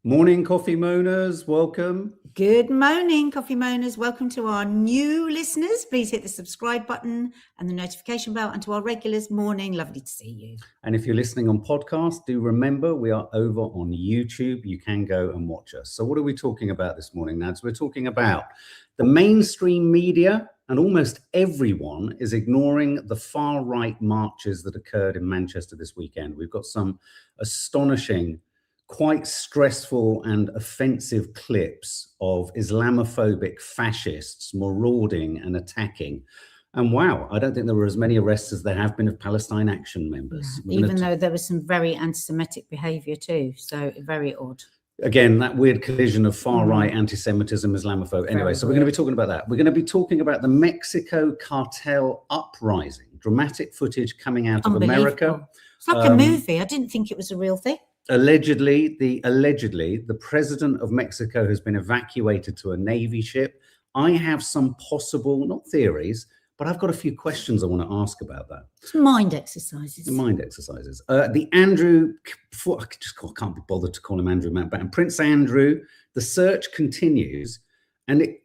Morning, Coffee Moaners. Welcome. Good morning, Coffee Moaners. Welcome to our new listeners. Please hit the subscribe button and the notification bell. And to our regulars, morning. Lovely to see you. And if you're listening on podcast, do remember we are over on YouTube. You can go and watch us. So what are we talking about this morning, Nads? We're talking about the mainstream media, and almost everyone is ignoring the far-right marches that occurred in Manchester this weekend. We've got some astonishing, quite stressful and offensive clips of Islamophobic fascists marauding and attacking. And wow, I don't think there were as many arrests as there have been of Palestine Action members. Yeah, even though there was some very anti-Semitic behaviour too, so very odd. Again, that weird collision of far-right anti-Semitism, Islamophobia. Anyway, so we're going to be talking about that. We're going to be talking about the Mexico Cartel Uprising, dramatic footage coming out of America. It's like a movie. I didn't think it was a real thing. Allegedly, the president of Mexico has been evacuated to a Navy ship. I have some possible, not theories, but I've got a few questions I want to ask about that. It's mind exercises. Mind exercises. The Andrew, I can't be bothered to call him Andrew Mountbatten. Prince Andrew, the search continues. And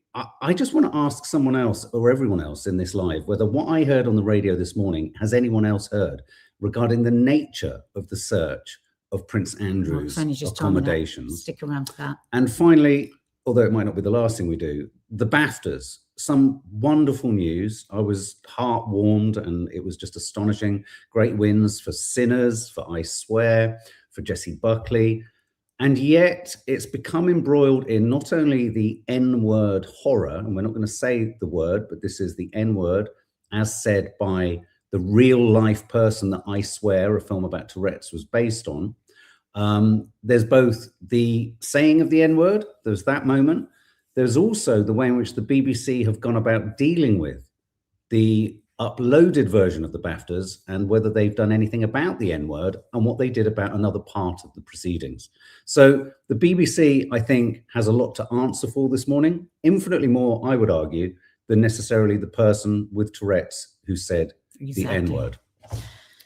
I just want to ask someone else or everyone else in this live whether what I heard on the radio this morning has anyone else heard regarding the nature of the search of Prince Andrew's accommodations. Stick around for that. And finally, although it might not be the last thing we do, the BAFTAs, some wonderful news. I was heart-warmed and it was just astonishing. Great wins for Sinners, for I Swear, for Jessie Buckley. And yet it's become embroiled in not only the N-word horror, and we're not going to say the word, but this is the N-word, as said by the real life person that I Swear, a film about Tourette's, was based on. There's both the saying of the N-word, there's that moment. There's also the way in which the BBC have gone about dealing with the uploaded version of the BAFTAs and whether they've done anything about the N-word and what they did about another part of the proceedings. So the BBC, I think, has a lot to answer for this morning, infinitely more, I would argue, than necessarily the person with Tourette's who said the N-word.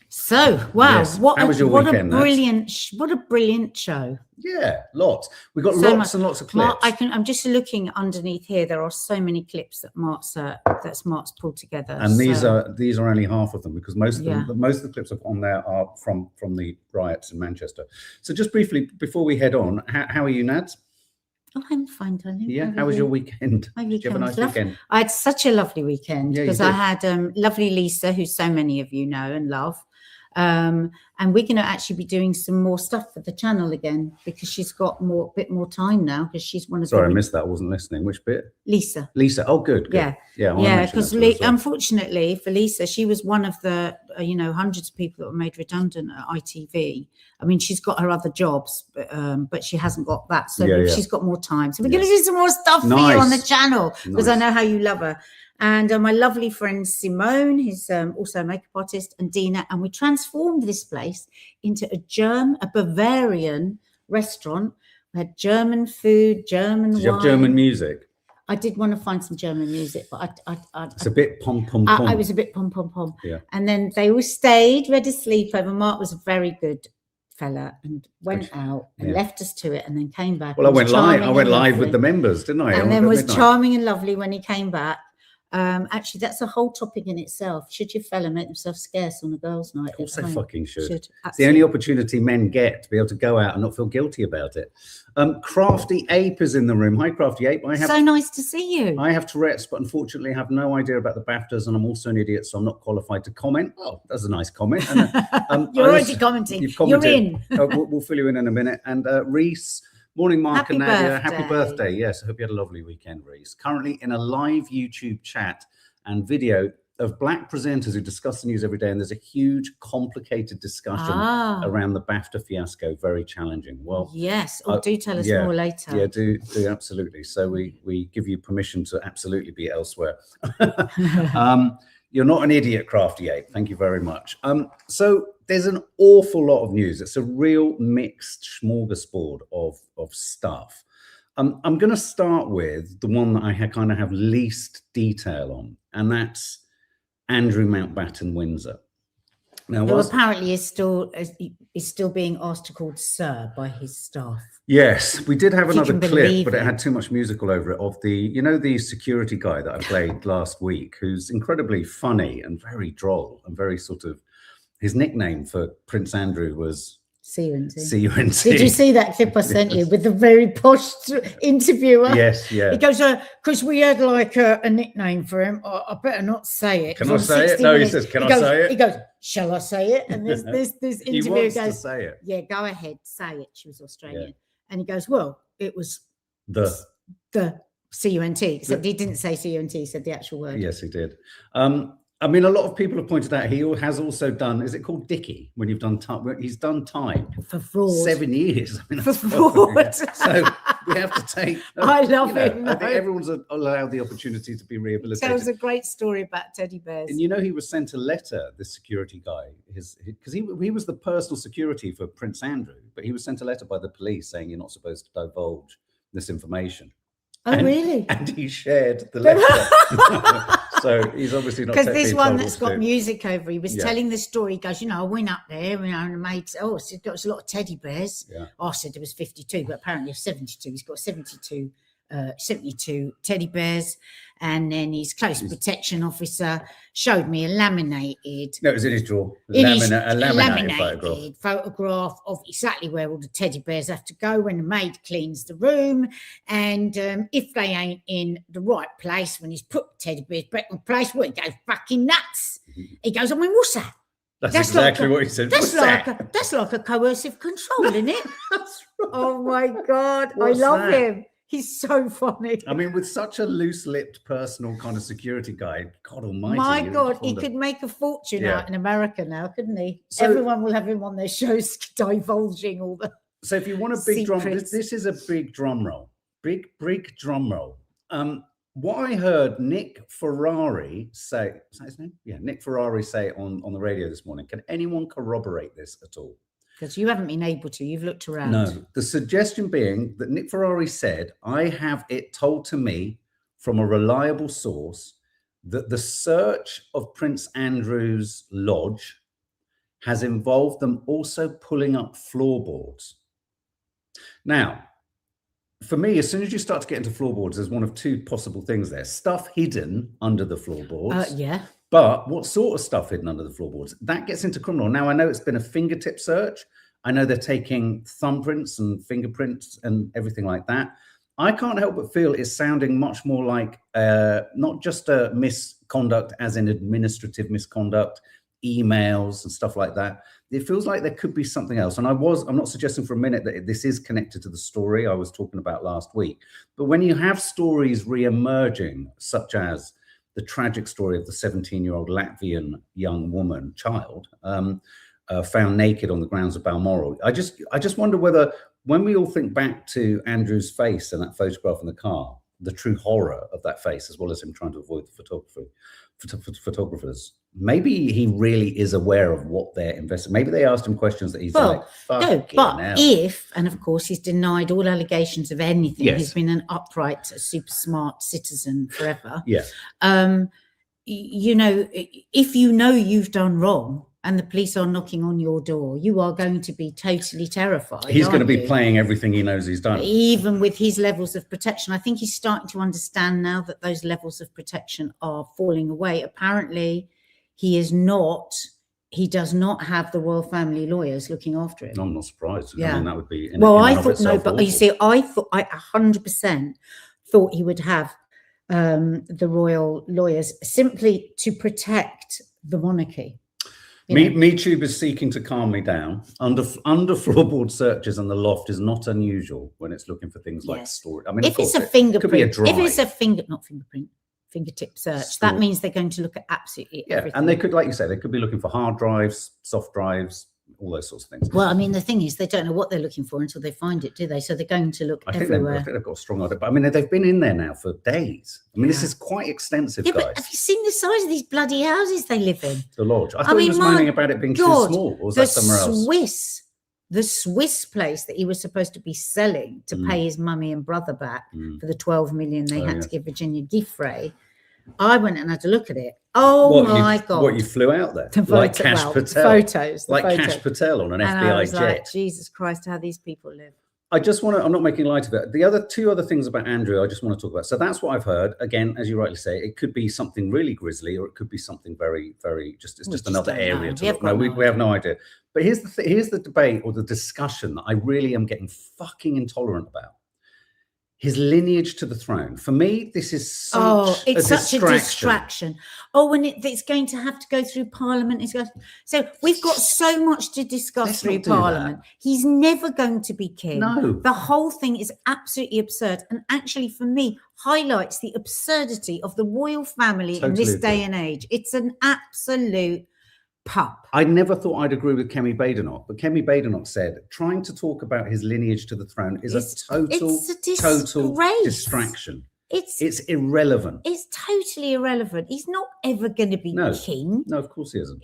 So, wow, yes. What a brilliant show. Yeah, lots. We've got lots and lots of clips. Mark, I'm just looking underneath here. There are so many clips that Mark's pulled together. And these are only half of them because most of the clips on there are from the riots in Manchester. So just briefly before we head on, how are you, Nads? Oh, I'm fine, darling. Yeah, how was your weekend? My weekend. Did you have a nice weekend? I had such a lovely weekend because I had lovely Lisa, who so many of you know and love. And we're going to actually be doing some more stuff for the channel again because she's got a bit more time now because she's one of the... Sorry, I missed that. I wasn't listening. Which bit? Lisa. Oh, good. Yeah. Because unfortunately for Lisa, she was one of the hundreds of people that were made redundant at ITV. I mean, she's got her other jobs, but she hasn't got that. So she's got more time. So we're going to do some more stuff for you on the channel because I know how you love her. And my lovely friend Simone, who's also a makeup artist, and Dina, and we transformed this place into a Bavarian restaurant. We had German food, German wine. Did you have German music? I did want to find some German music, but it's a bit pom pom pom. I was a bit pom pom pom. Yeah. And then they all stayed. We had a sleepover. Mark was a very good fella and went out and left us to it, and then came back. Well, I went live with the members, didn't I? And then was charming and lovely when he came back. Actually, that's a whole topic in itself. Should your fella make themselves scarce on a girls' night? Of course they fucking should. It's the only opportunity men get to be able to go out and not feel guilty about it. Crafty Ape is in the room. Hi, Crafty Ape. So nice to see you. I have Tourette's, but unfortunately have no idea about the BAFTAs, and I'm also an idiot, so I'm not qualified to comment. Oh, that's a nice comment. And, You're already commenting. You're in. We'll fill you in a minute. And Reese... Morning, Mark and Nadia. Happy birthday. Yes, I hope you had a lovely weekend, Reese. Currently in a live YouTube chat and video of black presenters who discuss the news every day, and there's a huge, complicated discussion around the BAFTA fiasco. Very challenging. Well, yes. Do tell us more later. Yeah, do absolutely. So we give you permission to absolutely be elsewhere. You're not an idiot, Crafty Ape. Thank you very much. So there's an awful lot of news. It's a real mixed smorgasbord of stuff. I'm going to start with the one that I kind of have least detail on, and that's Andrew Mountbatten Windsor. Now, who apparently is still being asked to call sir by his staff. Yes, we did have another clip, but it it had too much musical over it, of the security guy that I played last week, who's incredibly funny and very droll and very sort of, his nickname for Prince Andrew was CUNT. CUNT. Did you see that clip I sent you with the very posh interviewer? Yes, yeah. He goes, because we had like a nickname for him. I better not say it. Can I say it? No, he says, can I say it? He goes, shall I say it? And this interviewer he wants goes, to say it. Yeah, go ahead, say it. She was Australian. Yeah. And he goes, well, it was the CUNT, except he didn't say CUNT, he said the actual word. Yes, he did. I mean, a lot of people have pointed out he has also done, is it called Dickie, when you've done time? He's done time. For fraud. 7 years. I mean, for fraud. Yeah. So we have to take... I love it. I think everyone's allowed the opportunity to be rehabilitated. Tells a great story about teddy bears. And he was sent a letter, this security guy, because he was the personal security for Prince Andrew, but he was sent a letter by the police saying you're not supposed to divulge this information. Oh, really? And he shared the letter. So he's obviously not. Because this one that's got music over, he was telling the story. He goes, I went up there, and made, it's got a lot of teddy bears. Yeah. I said there was 52, but apparently 72. He's got 72 teddy bears. And then his close protection officer showed me a laminated. No, it was in his drawer. A laminated photograph of exactly where all the teddy bears have to go when the maid cleans the room. And if they ain't in the right place, when he's put the teddy bears back in place, well, he goes fucking nuts. He goes, I mean, what's that? That's exactly what he said. That's like a coercive control, isn't it? That's right. Oh, my God. I love him. He's so funny. I mean, with such a loose-lipped, personal kind of security guy, God almighty. My God, he could make a fortune out in America now, couldn't he? So, everyone will have him on their shows divulging all the So if you want a big drum, this is a big drum roll. Big drum roll. What I heard Nick Ferrari say, is that his name? Yeah, Nick Ferrari say on the radio this morning. Can anyone corroborate this at all? Because you haven't been able to. You've looked around. No. The suggestion being that Nick Ferrari said, I have it told to me from a reliable source that the search of Prince Andrew's lodge has involved them also pulling up floorboards. Now, for me, as soon as you start to get into floorboards, there's one of two possible things there. Stuff hidden under the floorboards. Yeah. But what sort of stuff hidden under the floorboards? That gets into criminal. Now, I know it's been a fingertip search. I know they're taking thumbprints and fingerprints and everything like that. I can't help but feel it's sounding much more like not just a misconduct as in administrative misconduct, emails and stuff like that. It feels like there could be something else. And I'm not suggesting for a minute that this is connected to the story I was talking about last week. But when you have stories re-emerging, such as the tragic story of the 17-year-old Latvian young child, found naked on the grounds of Balmoral. I just wonder whether, when we all think back to Andrew's face and that photograph in the car, the true horror of that face, as well as him trying to avoid the photographers, maybe he really is aware of what they're investigating. Maybe they asked him questions that he's like, no, but and of course he's denied all allegations of anything. Yes. He's been an upright, super smart citizen forever. Yeah. If you've done wrong and the police are knocking on your door, you are going to be totally terrified. He's going to be playing everything he knows he's done. Even with his levels of protection. I think he's starting to understand now that those levels of protection are falling away. Apparently, he does not have the royal family lawyers looking after him. I'm not surprised. Yeah. I mean, that would be... I thought, no, but awful. You see, I 100% thought he would have the royal lawyers simply to protect the monarchy. MeTube is seeking to calm me down. Under floorboard searches and the loft is not unusual when it's looking for things like storage. I mean, if it's a fingerprint, if it's a fingertip search, that means they're going to look at absolutely everything. And they could, like you say, they could be looking for hard drives, soft drives, all those sorts of things. Well, I mean, the thing is, they don't know what they're looking for until they find it, do they? So they're going to look everywhere. I think they've got a strong idea. But I mean, they've been in there now for days. I mean, this is quite extensive, guys. But have you seen the size of these bloody houses they live in? The lodge. I thought he was moaning about it being too small. Or was that somewhere else? The Swiss place that he was supposed to be selling to pay his mummy and brother back for the 12 million they had to give Virginia Giuffre. I went and had a look at it. Oh my God. What, you flew out there? The like Cash Patel. Photos. Like Cash Patel on an FBI jet. Like, Jesus Christ, how these people live. I just want to, I'm not making light of it. The other two other things about Andrew, I just want to talk about. So that's what I've heard. Again, as you rightly say, it could be something really grisly, or it could be something very, very, it's just another area to look. No, we have no idea. But here's the debate or the discussion that I really am getting fucking intolerant about. His lineage to the throne. For me, this is such a distraction. Oh, when it's going to have to go through Parliament. So we've got so much to discuss through Parliament. He's never going to be king. No. The whole thing is absolutely absurd. And actually, for me, highlights the absurdity of the royal family in this day and age. It's an absolute pup. I never thought I'd agree with Kemi Badenoch, but Kemi Badenoch said trying to talk about his lineage to the throne is a total distraction. It's irrelevant. It's totally irrelevant. He's not ever going to be king. No, of course he isn't.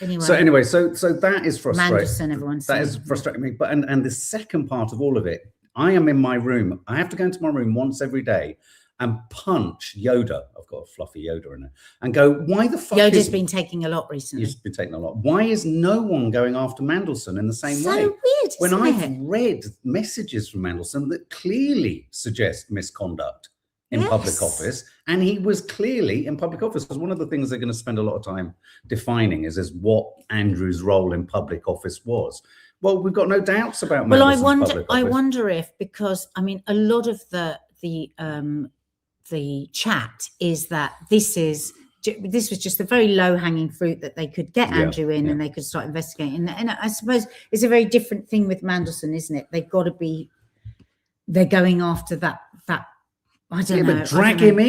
Anyway, so that is frustrating. Mandelson, everyone's that is frustrating me. But and the second part of all of it, I am in my room. I have to go into my room once every day and punch Yoda. I've got a fluffy Yoda in it, and go, why the fuck? Yoda's been taking a lot recently. He's been taking a lot. Why is no one going after Mandelson in the same way? So weird. When I've read messages from Mandelson that clearly suggest misconduct in public office, and he was clearly in public office, because one of the things they're going to spend a lot of time defining is what Andrew's role in public office was. Well, we've got no doubts about Mandelson's public office. I wonder if, because I mean, a lot of the chat is that this was just a very low-hanging fruit that they could get Andrew in and they could start investigating. And I suppose it's a very different thing with Mandelson, isn't it? They're going after that. I don't know. But drag him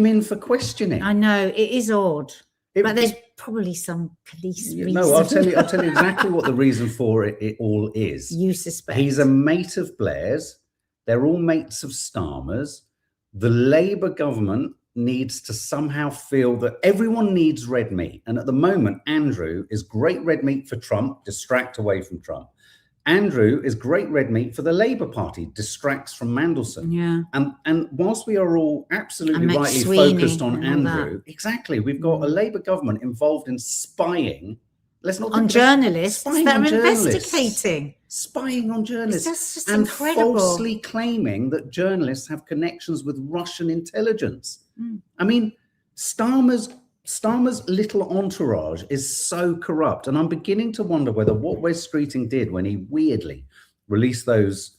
in for questioning. I know, it is odd. But there's probably some police reason. No, I'll tell you exactly what the reason for it all is. You suspect. He's a mate of Blair's. They're all mates of Starmer's. The Labour government needs to somehow feel that everyone needs red meat. And at the moment, Andrew is great red meat for Trump, distract away from Trump. Andrew is great red meat for the Labour Party, distracts from Mandelson. Yeah. And whilst we are all absolutely rightly focused on Andrew, exactly, we've got a Labour government involved in spying. Let's not on journalists that are investigating. Spying on journalists. That's just and incredible. Falsely claiming that journalists have connections with Russian intelligence. I mean, Starmer's little entourage is so corrupt. And I'm beginning to wonder whether what Wes Streeting did when he weirdly released those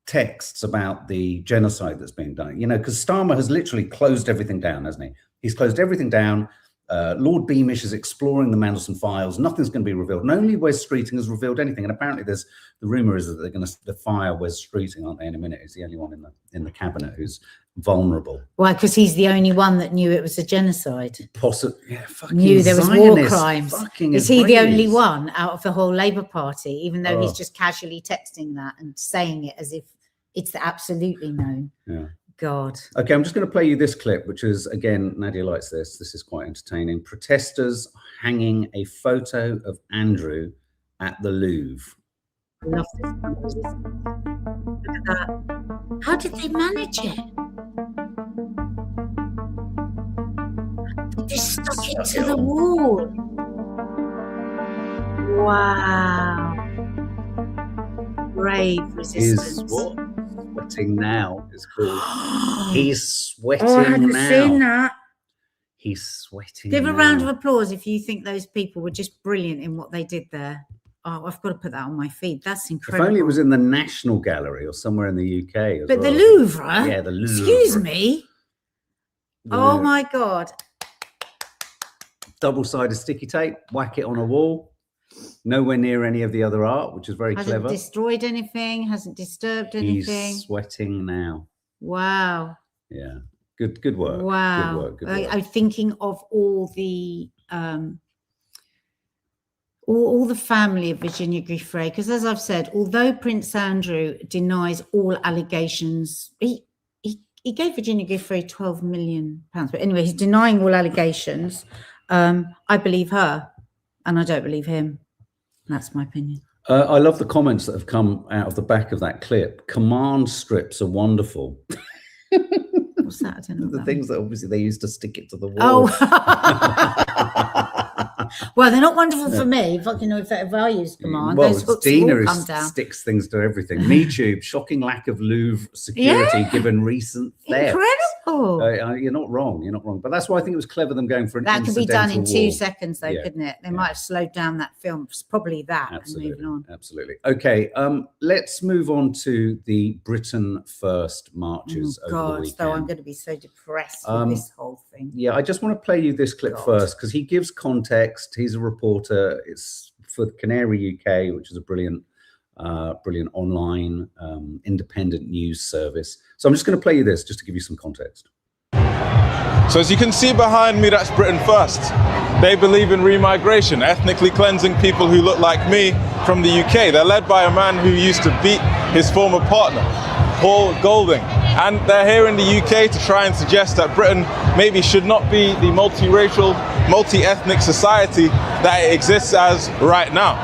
texts about the genocide that's being done, because Starmer has literally closed everything down, hasn't he? He's closed everything down. Lord Beamish is exploring the Mandelson files. Nothing's going to be revealed. And only Wes Streeting has revealed anything. And apparently the rumor is that they're going to fire Wes Streeting, aren't they, in a minute? He's the only one in the cabinet who's vulnerable. Why? Because he's the only one that knew it was a genocide. Knew there was war crimes. Is he the only one out of the whole Labour Party, even though he's just casually texting that and saying it as if it's absolutely known? Yeah. God. Okay, I'm just going to play you this clip, which is, again, Nadia likes this. This is quite entertaining. Protesters hanging a photo of Andrew at the Louvre. I love this. Look at that. How did they manage it? They just stuck it to the wall. Wow. Brave resistance. Is what? Sweating now is called. He's sweating I hadn't now. seen that. He's sweating. Give a round of applause if you think those people were just brilliant in what they did there. Oh, I've got to put that on my feed. That's incredible. If only it was in the National Gallery or somewhere in the UK. But the Louvre? Yeah, the Louvre. Excuse me. Oh my God. Double-sided sticky tape, whack it on a wall. Nowhere near any of the other art, which is very clever. Hasn't destroyed anything, hasn't disturbed anything. He's sweating now. Wow. Yeah. Good work. Wow. Good work. I'm thinking of all the all the family of Virginia Giuffre, because as I've said, although Prince Andrew denies all allegations, he gave Virginia Giuffre £12 million. But anyway, he's denying all allegations. I believe her. And I don't believe him. That's my opinion. I love the comments that have come out of the back of that clip. Command strips are wonderful. What's that? I don't know. The things that obviously they used to stick it to the wall. Well, they're not wonderful for me. If I use command, well, those hooks Dina will come down. sticks things to everything. MeTube, shocking lack of Louvre security given recent thefts. Incredible. You're not wrong. You're not wrong. But that's why I think it was clever them going for an that could be done in incidental 2 seconds, though, couldn't it? They might have slowed down that film. It's probably that. Absolutely. And moving on. Absolutely. Okay. Let's move on to the Britain First marches over the weekend. So I'm going to be so depressed with this whole thing. Yeah, I just want to play you this clip first because he gives context. He's a reporter. It's for Canary UK, which is a brilliant online independent news service. So I'm just going to play you this just to give you some context. So as you can see behind me, that's Britain First. They believe in remigration, ethnically cleansing people who look like me from the UK. They're led by a man who used to beat his former partner, Paul Golding. And they're here in the UK to try and suggest that Britain maybe should not be the multiracial, multi-ethnic society that it exists as right now.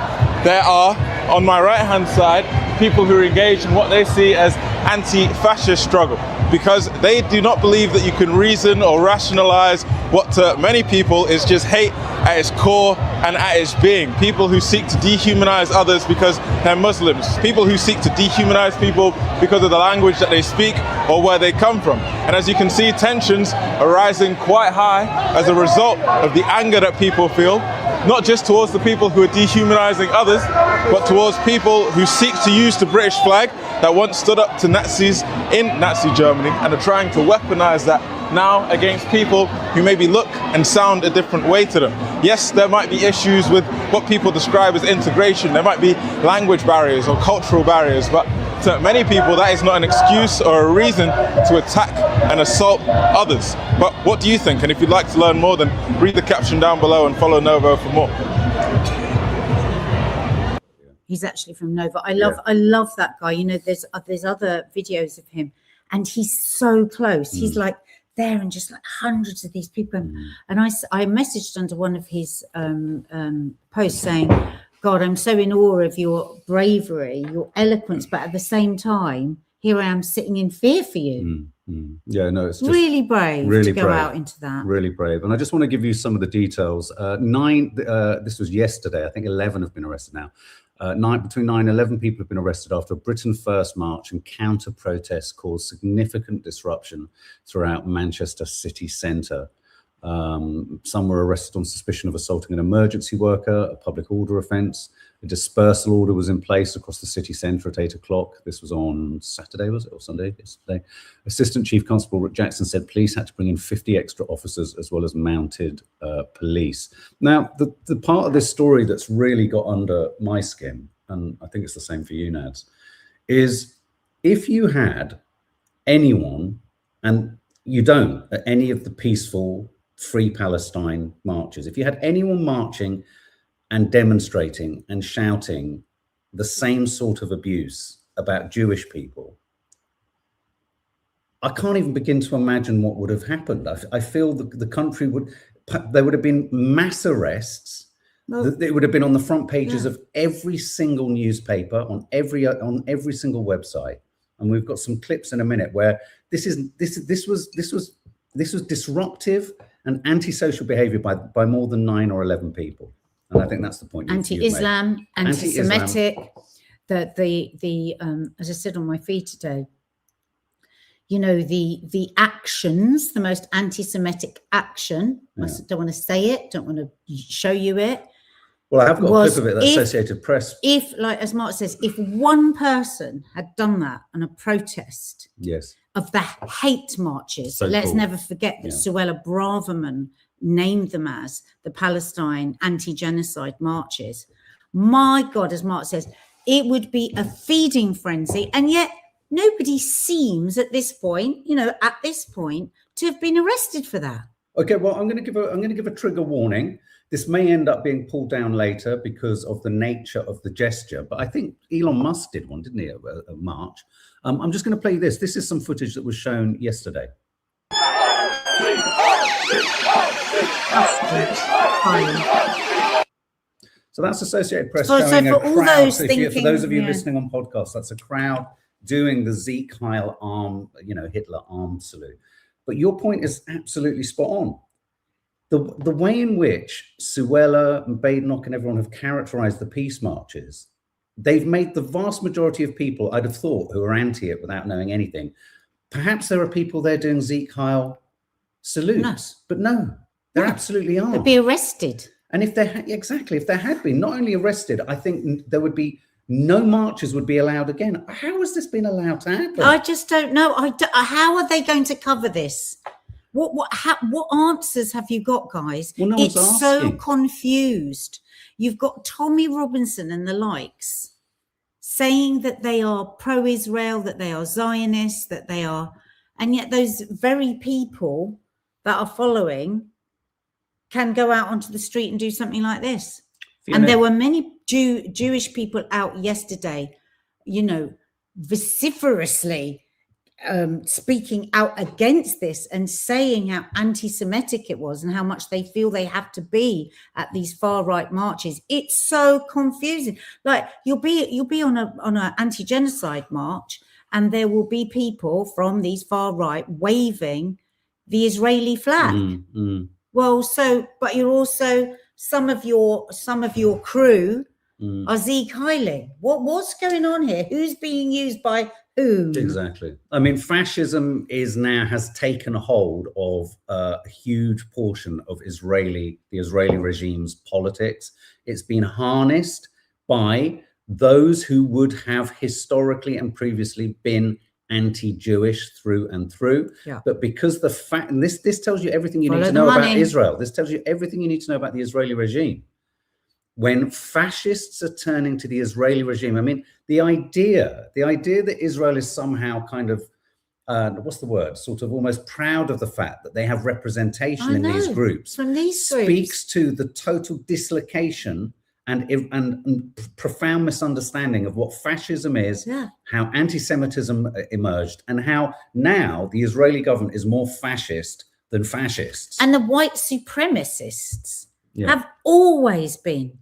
There are, on my right-hand side, people who are engaged in what they see as anti-fascist struggle, because they do not believe that you can reason or rationalize what to many people is just hate at its core and at its being. People who seek to dehumanize others because they're Muslims. People who seek to dehumanize people because of the language that they speak or where they come from. And as you can see, tensions are rising quite high as a result of the anger that people feel, not just towards the people who are dehumanizing others, but towards people who seek to use the British flag that once stood up to Nazis in Nazi Germany and are trying to weaponize that now against people who maybe look and sound a different way to them. Yes, there might be issues with what people describe as integration. There might be language barriers or cultural barriers, but to many people that is not an excuse or a reason to attack and assault others. But what do you think? And if you'd like to learn more, then read the caption down below and follow Novo for more. He's actually from Nova. I love that guy. You know, there's other videos of him, and he's so close. He's like there, and just like hundreds of these people. And I messaged under one of his posts saying, "God, I'm so in awe of your bravery, your eloquence, but at the same time, here I am sitting in fear for you." Yeah, no, it's just really brave to go out into that. Really brave. And I just want to give you some of the details. This was yesterday. I think 11 have been arrested now. Between 9 and 11 people have been arrested after a Britain First march and counter protests caused significant disruption throughout Manchester city centre. Some were arrested on suspicion of assaulting an emergency worker, a public order offence. A dispersal order was in place across the city centre at 8 o'clock. This was on Saturday, was it, or Sunday? Yesterday. Assistant Chief Constable Rick Jackson said police had to bring in 50 extra officers as well as mounted police. Now, the part of this story that's really got under my skin, and I think it's the same for you, Nads, is if you had anyone, and you don't, at any of the peaceful Free Palestine marches, if you had anyone marching and demonstrating and shouting the same sort of abuse about Jewish people, I can't even begin to imagine what would have happened. I feel the country there would have been mass arrests. It would have been on the front pages of every single newspaper, on every single website. And we've got some clips in a minute where this was disruptive and antisocial behavior by more than 9 or 11 people. And I think that's the point. Anti-Islam, anti-Semitic, as I said on my feed today, you know, the actions, the most anti-Semitic action, I don't want to say it, don't want to show you it. Well, I have got a clip of it, the Associated Press. If, like, as Mark says, if one person had done that on a protest of the hate marches, let's never forget that Sawalha Braverman named them as the Palestine anti-genocide marches. My God, as Mark says, it would be a feeding frenzy. And yet nobody seems at this point, to have been arrested for that. Okay, well, I'm going to give a trigger warning. This may end up being pulled down later because of the nature of the gesture. But I think Elon Musk did one, didn't he, a march? I'm just going to play this. This is some footage that was shown yesterday. So that's Associated Press showing a crowd. For those of you listening on podcasts, that's a crowd doing the Sieg Heil arm, Hitler arm salute. But your point is absolutely spot on. The way in which Sawalha and Badenoch and everyone have characterized the peace marches, they've made the vast majority of people, I'd have thought, who are anti it without knowing anything. Perhaps there are people there doing Zeke Heil salutes, but no, there absolutely aren't. They'd be arrested. And if there if there had been not only arrested, I think there would be no marches would be allowed again. How has this been allowed to happen? I just don't know. How are they going to cover this? What answers have you got, guys? Well, no it's one's so asking. confused. You've got Tommy Robinson and the likes saying that they are pro-Israel, that they are Zionists, that they are, and yet those very people that are following can go out onto the street and do something like this. And there were many Jewish people out yesterday, you know, vociferously speaking out against this and saying how anti-Semitic it was and how much they feel they have to be at these far right marches. It's so confusing. Like you'll be on a anti-genocide march, and there will be people from these far right waving the Israeli flag. Well, but you're also some of your crew are Zeke Heiling. What's going on here? Who's being used by whom? Exactly. I mean, fascism has taken a hold of a huge portion of the Israeli regime's politics. It's been harnessed by those who would have historically and previously been anti-Jewish through and through. Yeah. But because the fact, and this tells you everything you need to know about Israel. This tells you everything you need to know about the Israeli regime. When fascists are turning to the Israeli regime, I mean, the idea that Israel is somehow kind of, what's the word? Sort of almost proud of the fact that they have representation in these groups. From these groups. Speaks to the total dislocation and profound misunderstanding of what fascism is, how anti-Semitism emerged, and how now the Israeli government is more fascist than fascists. And the white supremacists have always been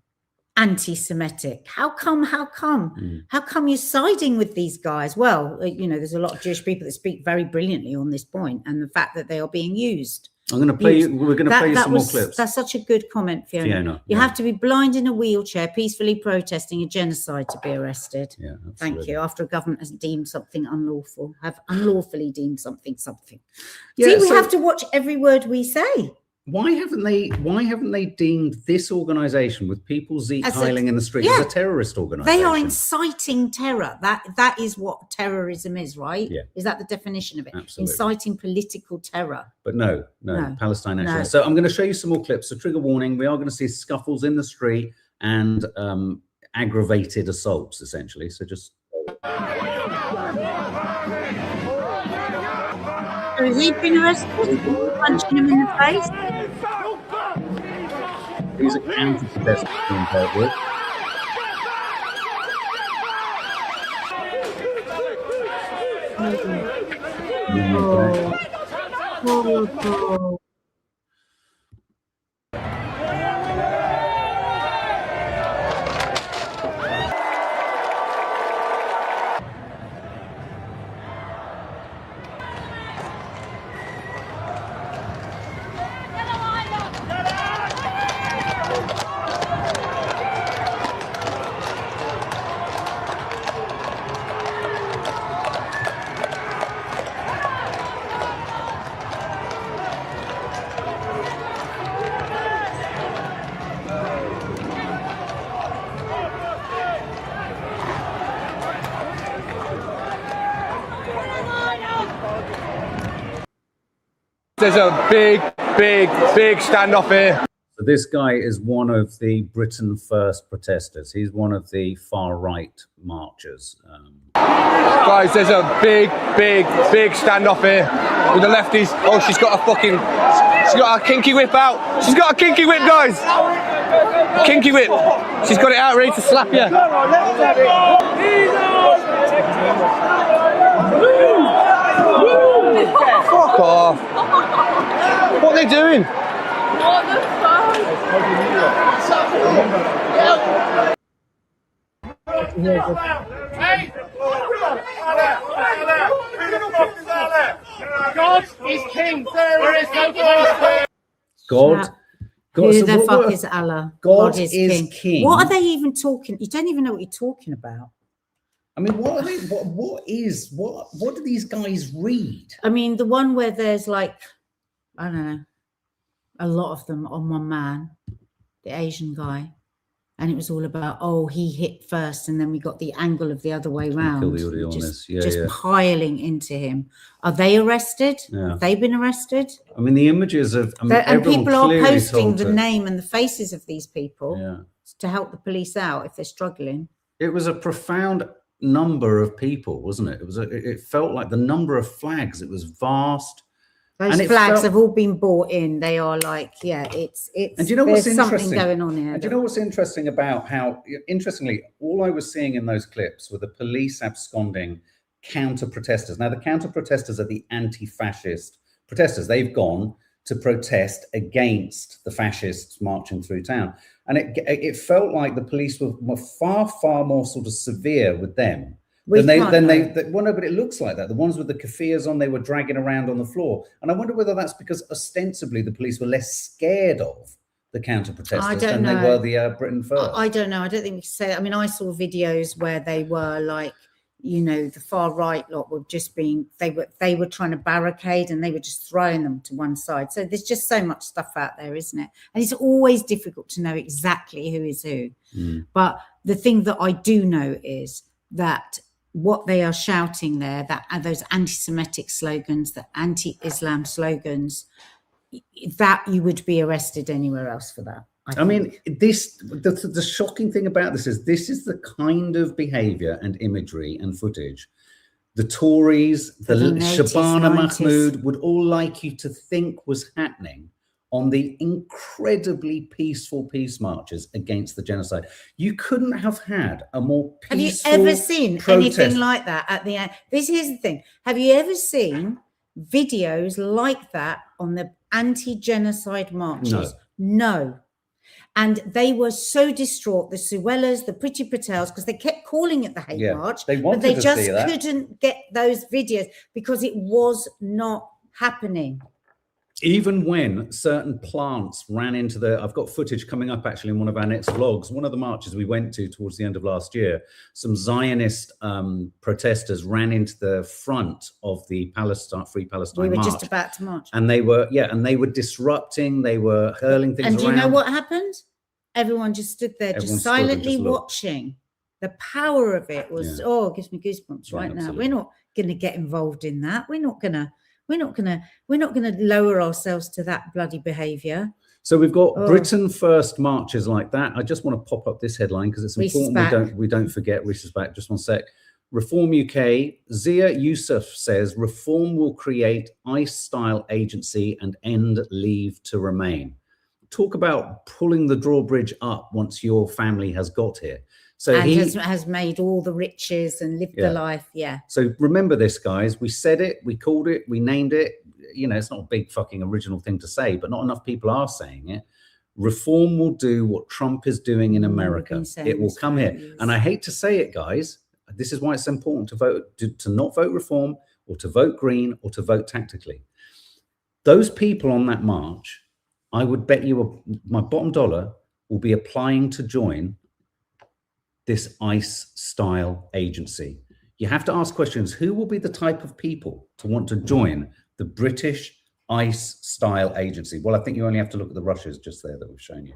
anti-Semitic. How come? How come you're siding with these guys? Well, you know, there's a lot of Jewish people that speak very brilliantly on this point, and the fact that they are being used. We're going to play you some more clips. That's such a good comment, Fiona. You have to be blind in a wheelchair, peacefully protesting a genocide to be arrested. Yeah, absolutely. Thank you. After a government has deemed something unlawful, have unlawfully deemed something. Yeah, See, we have to watch every word we say. Why haven't they deemed this organization with people Zeke Heiling in the street as a terrorist organization? They are inciting terror. That is what terrorism is, right? Yeah. Is that the definition of it? Absolutely. Inciting political terror. But no, Palestine nationalists. So I'm going to show you some more clips. So trigger warning, we are going to see scuffles in the street and aggravated assaults, essentially. So just... So has he been arrested? Punching him in the face? These are counter-protesters being dealt with. Oh. There's a big standoff here. So this guy is one of the Britain First protesters. He's one of the far right marchers. Guys, there's a big standoff here with the lefties. Oh, she's got a kinky whip out. She's got a kinky whip, guys. Kinky whip. She's got it out ready to slap you. Fuck off. What are they doing? What the fuck? God is king. There is no God. God. Who so the what fuck were- is Allah? God is king. What are they even talking? You don't even know what you're talking about. I mean, what are they? What do these guys read? I mean, the one where there's like, I don't know, a lot of them on one man, the Asian guy. And it was all about, oh, he hit first, and then we got the angle of the other way round. Kill the audio on this. Yeah, just yeah. piling into him. Are they arrested? Yeah. Have they been arrested? I mean, the images of And everyone people are clearly posting told the to- name and the faces of these people Yeah. to help the police out if they're struggling. It was a profound number of people, wasn't it? It felt like the number of flags. It was vast. Those And it flags felt- have all been bought in. They are like, yeah, it's. And do you know what's there's something interesting? going on here. And do you know what's interesting about how, interestingly, all I was seeing in those clips were the police absconding counter-protesters. Now, the counter-protesters are the anti-fascist protesters. They've gone to protest against the fascists marching through town. And it felt like the police were far, far more sort of severe with them. Well, no, but it looks like that. The ones with the kafirs on, they were dragging around on the floor. And I wonder whether that's because ostensibly the police were less scared of the counter-protesters than they were the Britain First. I don't know. I don't think we can say that. I mean, I saw videos where they were like, you know, the far right lot were just being, they were trying to barricade and they were just throwing them to one side. So there's just so much stuff out there, isn't it? And it's always difficult to know exactly who is who. But the thing that I do know is that what they are shouting there, that those anti-Semitic slogans, the anti-Islam slogans, that you would be arrested anywhere else for that. I mean, the shocking thing about this is the kind of behavior and imagery and footage the Tories, the Shabana Mahmood would all like you to think was happening on the incredibly peaceful peace marches against the genocide. You couldn't have had a more peaceful Have you ever seen protest. anything like that at the end? This is the thing. Have you ever seen videos like that on the anti-genocide marches? No. And they were so distraught, the Sawalhas, the Priti Patels, because they kept calling it the hate march, but they just couldn't get those videos because it was not happening. Even when certain plants ran into I've got footage coming up actually in one of our next vlogs, one of the marches we went to towards the end of last year, some Zionist protesters ran into the front of the Free Palestine We were march. just about to march. And they were disrupting, they were hurling things and around. do you know what happened? Everyone just stood there, Everyone just silently looked. watching. The power of it was, it gives me goosebumps right now. Absolutely. We're not going to get involved in that. We're not going to lower ourselves to that bloody behavior. So we've got Britain First marches like that. I just want to pop up this headline because it's important we don't forget. Reese is back. Just one sec. Reform UK. Zia Yusuf says Reform will create ICE-style agency and end Leave to Remain. Talk about pulling the drawbridge up once your family has got here. So and has made all the riches and lived the life. Yeah. So remember this, guys. We said it, we called it, we named it. You know, it's not a big fucking original thing to say, but not enough people are saying it. Reform will do what Trump is doing in America. It will come here. And I hate to say it, guys. This is why it's important to vote, to not vote Reform or to vote Green or to vote tactically. Those people on that march, I would bet you my bottom dollar will be applying to join this ICE-style agency. You have to ask questions. Who will be the type of people to want to join the British ICE-style agency? Well, I think you only have to look at the rushes just there that we've shown you.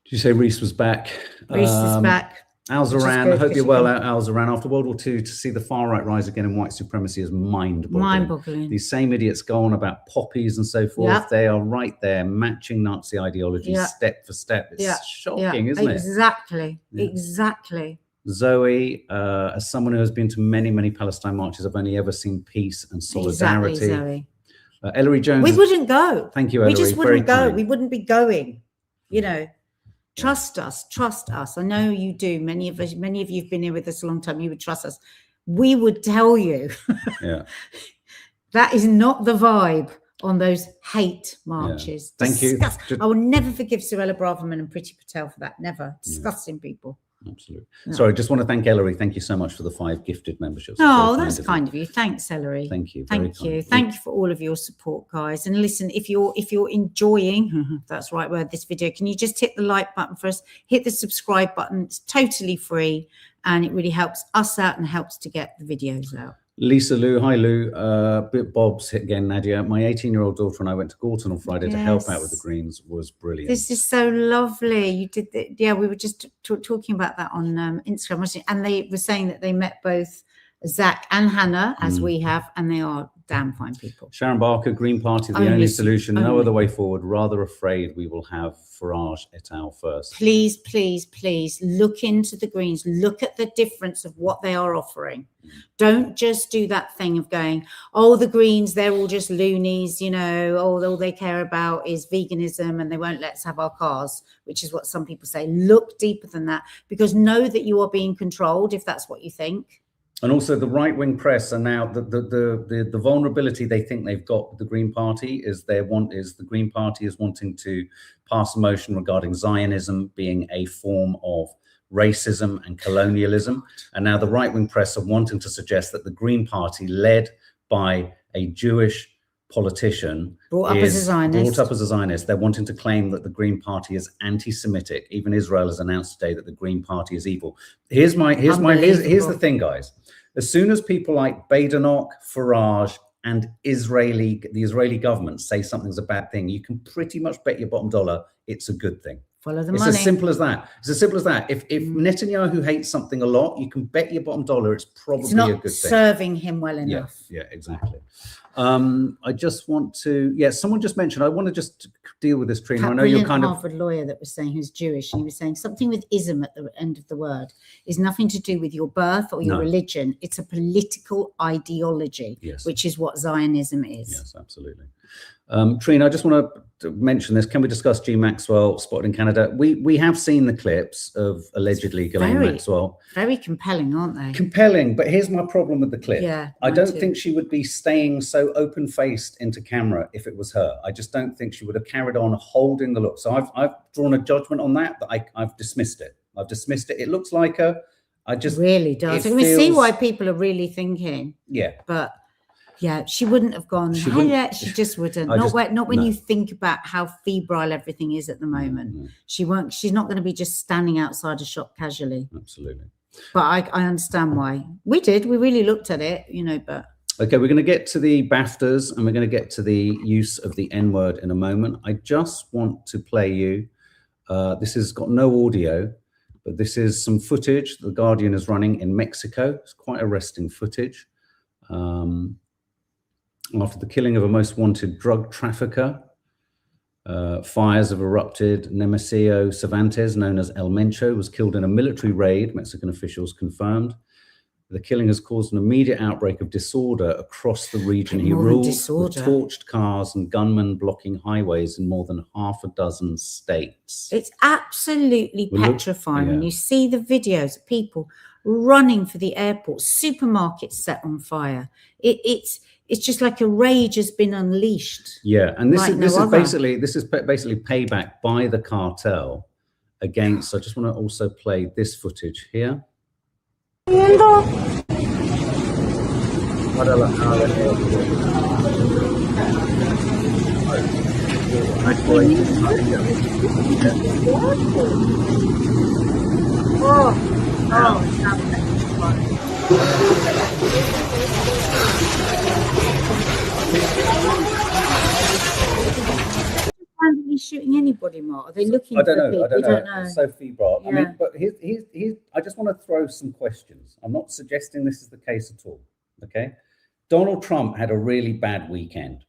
Did you say Reese was back? Reese is back. Al-Zoran, I hope you're well, Al-Zoran. After World War II, to see the far right rise again in white supremacy is mind-boggling. Mind-boggling. These same idiots go on about poppies and so forth. Yep. They are right there, matching Nazi ideology step for step. It's shocking, isn't it? Exactly. Exactly. Zoe, as someone who has been to many, many Palestine marches, I've only ever seen peace and solidarity. Exactly, Zoe. Ellery Jones. We wouldn't go. Thank you, Ellery. We just wouldn't go. We wouldn't be going. You know, trust us. Trust us. I know you do. Many of you have been here with us a long time. You would trust us. We would tell you. That is not the vibe on those hate marches. Thank you. I will never forgive Sawalha Braverman and Priti Patel for that. Never. Disgusting people. Absolutely. Yeah. Sorry, just want to thank Ellery. Thank you so much for the 5 gifted memberships. Oh, that's kind of you. Thanks, Ellery. Thank you. Thank you. Thank you for all of your support, guys. And listen, if you're enjoying, that's the right word, this video, can you just hit the like button for us? Hit the subscribe button. It's totally free, and it really helps us out and helps to get the videos out. Lisa Lou, hi Lou. Bob's hit again, Nadia. My 18-year-old daughter and I went to Gorton on Friday to help out with the greens. Was brilliant. This is so lovely. You did that. Yeah, we were just talking about that on Instagram, wasn't it? And they were saying that they met both Zach and Hannah, as we have, and they are damn fine people. Sharon Barker, Green Party, the only solution, no other way forward. Rather afraid we will have Farage et al. First. Please, please, please look into the Greens. Look at the difference of what they are offering. Don't just do that thing of going, oh, the Greens, they're all just loonies, you know, all they care about is veganism and they won't let us have our cars, which is what some people say. Look deeper than that, because know that you are being controlled if that's what you think. And also the right-wing press are now the vulnerability they think they've got with the Green Party is the Green Party is wanting to pass a motion regarding Zionism being a form of racism and colonialism. And now the right-wing press are wanting to suggest that the Green Party, led by a Jewish politician, brought up as a Zionist. They're wanting to claim that the Green Party is anti-Semitic. Even Israel has announced today that the Green Party is evil. Here's the thing, guys. As soon as people like Badenoch, Farage, and the Israeli government say something's a bad thing, you can pretty much bet your bottom dollar it's a good thing. Follow the money. It's as simple as that. It's as simple as that. If Netanyahu hates something a lot, you can bet your bottom dollar it's probably a good thing. Serving him well enough. Yeah, exactly. I just want to, someone just mentioned, I want to just deal with this, Trina. I know you're kind of Harvard lawyer that was saying who's Jewish, and he was saying something with ism at the end of the word is nothing to do with your birth or your religion. It's a political ideology, which is what Zionism is. Yes, absolutely. Trina, I just want to mention this. Can we discuss G. Maxwell spotted in Canada? We have seen the clips of allegedly Ghislaine Maxwell. Very compelling, aren't they? Compelling, but here's my problem with the clip. Yeah, I don't think she would be staying so open-faced into camera if it was her. I just don't think she would have carried on holding the look. So I've drawn a judgment on that, but I've dismissed it. It looks like her. Really does. I can see why people are really thinking. Yeah. But yeah, she wouldn't have gone. She just wouldn't. Not when you think about how febrile everything is at the moment. She's not going to be just standing outside a shop casually. Absolutely. But I understand why. We really looked at it, but. Okay, we're going to get to the BAFTAs and we're going to get to the use of the N-word in a moment. I just want to play you. This has got no audio, but this is some footage The Guardian is running in Mexico. It's quite arresting footage. After the killing of a most wanted drug trafficker, fires have erupted. Nemesio Cervantes, known as El Mencho, was killed in a military raid, Mexican officials confirmed. The killing has caused an immediate outbreak of disorder across the region. He ruled with torched cars and gunmen blocking highways in more than half a dozen states. It's absolutely petrifying when you see the videos of people running for the airport, supermarkets set on fire. It's just like a rage has been unleashed. Yeah, and this is basically payback by the cartel against. I just want to also play this footage here. Shooting anybody, Mark? Are they looking? I don't know. It's so febrile. I mean, but I just want to throw some questions. I'm not suggesting this is the case at all. Okay, Donald Trump had a really bad weekend.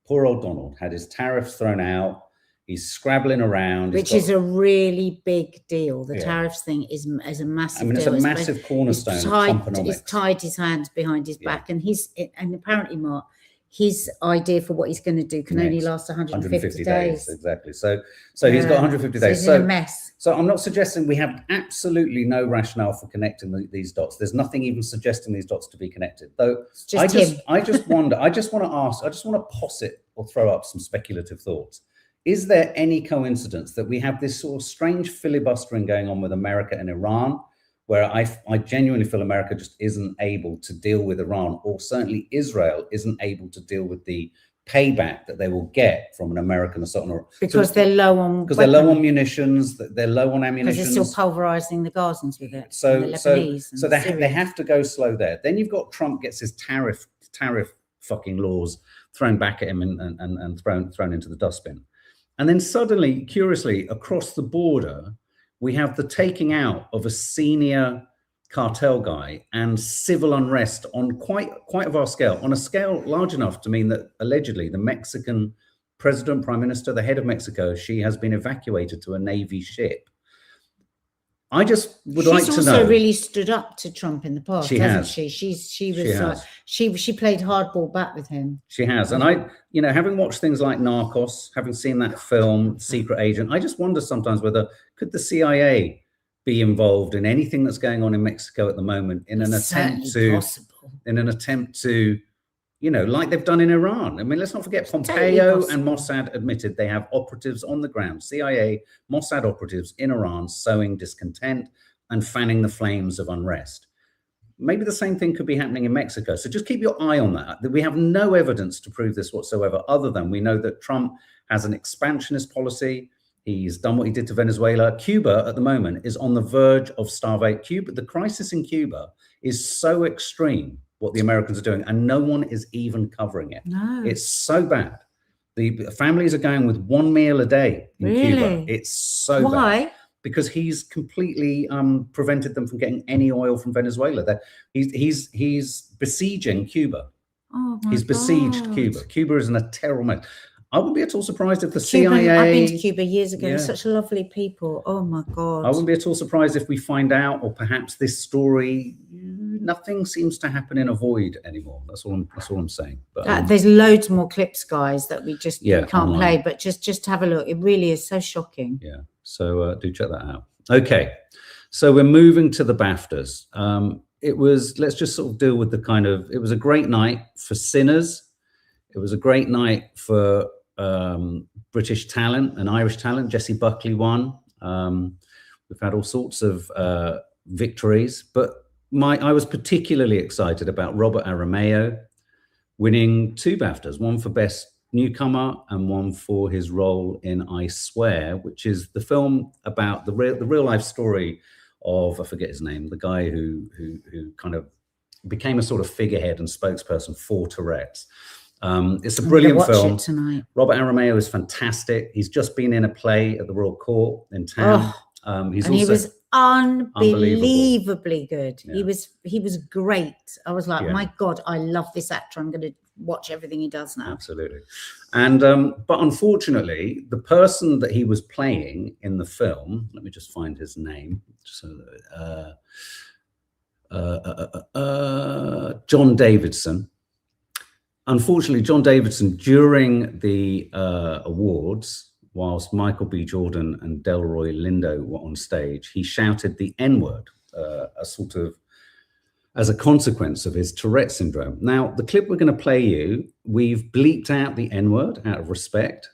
Poor old Donald had his tariffs thrown out. He's scrabbling around, which is a really big deal. The tariffs thing is a massive. I mean, it's a massive cornerstone of Trumponomics. He's tied his hands behind his back, and apparently, Mark, his idea for what he's going to do can only last 150 days. Exactly. So he's got 150 days. So he's in a mess. So I'm not suggesting we have absolutely no rationale for connecting these dots. There's nothing even suggesting these dots to be connected. Though I just want to posit or throw up some speculative thoughts. is there any coincidence that we have this sort of strange filibustering going on with America and Iran, where I genuinely feel America just isn't able to deal with Iran, or certainly Israel isn't able to deal with the payback that they will get from an American assault? Because they're low on they're low on munitions, they're low on ammunition. Because they're still pulverizing the Gazans with it. So they have to go slow there. Then you've got Trump gets his tariff fucking laws thrown back at him and thrown into the dustbin. And then suddenly, curiously, across the border, we have the taking out of a senior cartel guy and civil unrest on quite a vast scale, on a scale large enough to mean that allegedly the Mexican president, prime minister, the head of Mexico, she has been evacuated to a Navy ship. I just would like to know. She's also really stood up to Trump in the past, hasn't she? She played hardball back with him. She has. And having watched things like Narcos, having seen that film, Secret Agent, I just wonder sometimes whether could the CIA be involved in anything that's going on in Mexico at the moment in an attempt to, like they've done in Iran. I mean, let's not forget Pompeo and Mossad admitted they have operatives on the ground, CIA, Mossad operatives in Iran sowing discontent and fanning the flames of unrest. Maybe the same thing could be happening in Mexico. So just keep your eye on that. We have no evidence to prove this whatsoever, other than we know that Trump has an expansionist policy. He's done what he did to Venezuela. Cuba at the moment is on the verge of starvation. The crisis in Cuba is so extreme, what the Americans are doing, and no one is even covering it. No. It's so bad. The families are going with one meal a day in Cuba. It's so bad. Why? Because he's completely prevented them from getting any oil from Venezuela. He's besieging Cuba. Oh my He's besieged God. Cuba. Cuba is in a terrible mess. I wouldn't be at all surprised if the CIA... I've been to Cuba years ago. Such lovely people. Oh my God. I wouldn't be at all surprised if we find out, or perhaps this story, nothing seems to happen in a void anymore. That's all I'm saying. But there's loads more clips, guys, that we just can't online. play. But just have a look. It really is so shocking. Yeah. So do check that out. Okay. So we're moving to the BAFTAs. Let's just sort of deal with it was a great night for sinners. It was a great night for British talent and Irish talent. Jessie Buckley won. We've had all sorts of victories, but I was particularly excited about Robert Aramayo winning 2 BAFTAs, one for Best Newcomer and one for his role in I Swear, which is the film about the real life story of, I forget his name, the guy who kind of became a sort of figurehead and spokesperson for Tourette's. It's a brilliant film. Tonight. Robert Aramayo is fantastic. He's just been in a play at the Royal Court in town. He was unbelievably good. Yeah. He was great. I was like, my God, I love this actor. I'm going to watch everything he does now. Absolutely. And but unfortunately, the person that he was playing in the film, let me just find his name. So John Davidson. Unfortunately, John Davidson, during the awards, whilst Michael B. Jordan and Delroy Lindo were on stage, he shouted the N-word, as a consequence of his Tourette syndrome. Now, the clip we're going to play you, we've bleeped out the N-word out of respect,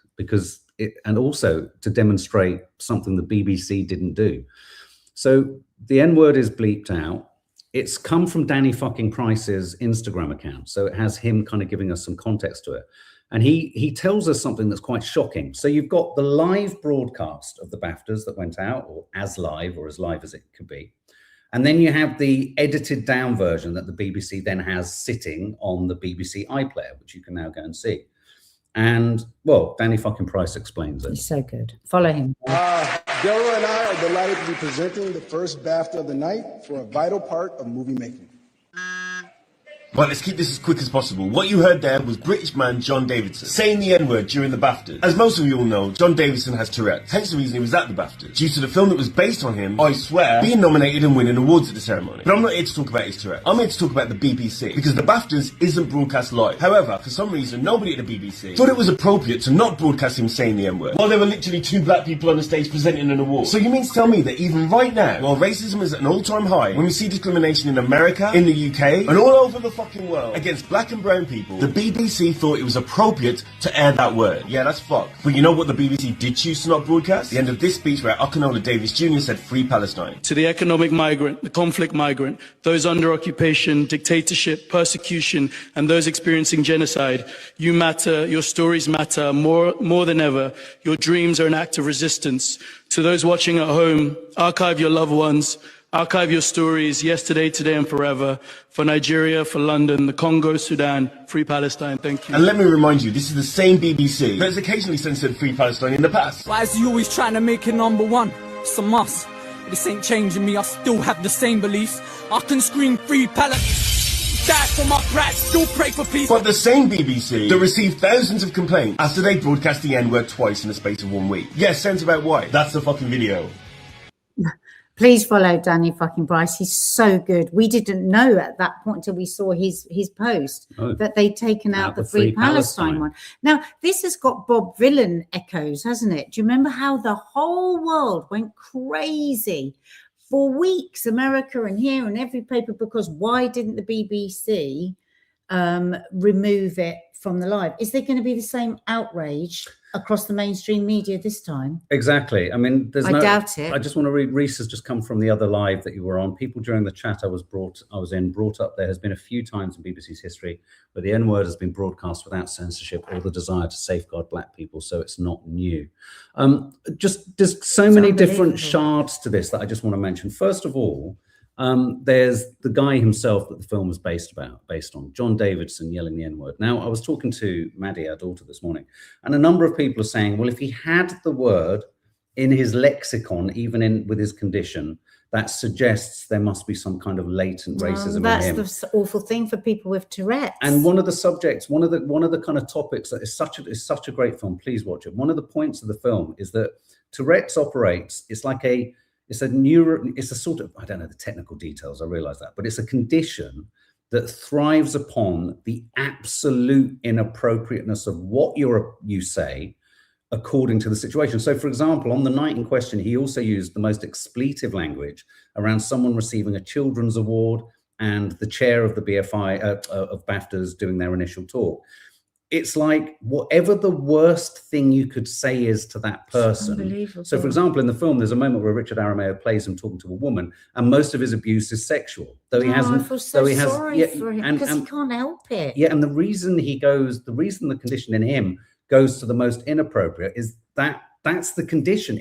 and also to demonstrate something the BBC didn't do. So the N-word is bleeped out. It's come from Danny fucking Price's Instagram account. So it has him kind of giving us some context to it. And he tells us something that's quite shocking. So you've got the live broadcast of the BAFTAs that went out, or as live as it could be. And then you have the edited down version that the BBC then has sitting on the BBC iPlayer, which you can now go and see. And, well, Danny fucking Price explains it. He's so good. Follow him. Delroy and I are delighted to be presenting the first BAFTA of the night for a vital part of movie making. Right, let's keep this as quick as possible. What you heard there was British man John Davidson saying the N-word during the BAFTAs. As most of you all know, John Davidson has Tourette's, hence the reason he was at the BAFTAs, due to the film that was based on him, I Swear, being nominated and winning awards at the ceremony. But I'm not here to talk about his Tourette's. I'm here to talk about the BBC, because the BAFTAs isn't broadcast live. However, for some reason, nobody at the BBC thought it was appropriate to not broadcast him saying the N-word, while there were literally 2 black people on the stage presenting an award. So you mean to tell me that even right now, while racism is at an all-time high, when we see discrimination in America, in the UK, and all over the fucking fucking world against black and brown people, the BBC thought it was appropriate to air that word. Yeah, that's fucked. But you know what the BBC did choose to not broadcast? The end of this speech where Akinola Davis Jr. said, "Free Palestine." To the economic migrant, the conflict migrant, those under occupation, dictatorship, persecution, and those experiencing genocide, you matter, your stories matter more than ever. Your dreams are an act of resistance. To those watching at home, archive your loved ones, archive your stories, yesterday, today, and forever. For Nigeria, for London, the Congo, Sudan, Free Palestine. Thank you. And let me remind you, this is the same BBC that has occasionally censored Free Palestine in the past. Why is you always trying to make it number one? It's a must. This ain't changing me, I still have the same beliefs. I can scream Free Palestine. Die for my pride, still pray for peace. But the same BBC that received thousands of complaints after they broadcast the N-word twice in the space of 1 week. Yes, sense about why. That's the fucking video. Please follow Danny fucking Bryce. He's so good. We didn't know at that point until we saw his post that they'd taken out the Free Palestine one. Now, this has got Bob Dylan echoes, hasn't it? Do you remember how the whole world went crazy for weeks, America and here and every paper, because why didn't the BBC remove it from the live? Is there going to be the same outrage across the mainstream media this time? Exactly. I mean, I doubt it. I just want to read, Reese has just come from the other live that you were on. People during the chat I was brought up, there has been a few times in BBC's history where the N-word has been broadcast without censorship or the desire to safeguard black people, so it's not new. There's so many different shards to this that I just want to mention. First of all, there's the guy himself that the film was based on, John Davidson yelling the N-word. Now, I was talking to Maddie, our daughter, this morning, and a number of people are saying, well, if he had the word in his lexicon, even with his condition, that suggests there must be some kind of latent racism in him. That's the awful thing for people with Tourette's. And one of the subjects, one of the kind of topics that is such a great film, please watch it. One of the points of the film is that Tourette's operates, it's a sort of, I don't know the technical details, I realize that, but it's a condition that thrives upon the absolute inappropriateness of what you say according to the situation. So, for example, on the night in question, he also used the most expletive language around someone receiving a children's award and the chair of the BFI, of BAFTAs doing their initial talk. It's like whatever the worst thing you could say is to that person. So, for example, in the film, there's a moment where Richard Aramayo plays him talking to a woman, and most of his abuse is sexual. Though he hasn't. I feel so sorry for him because he can't help it. Yeah, and the reason the condition in him goes to the most inappropriate is that's the condition.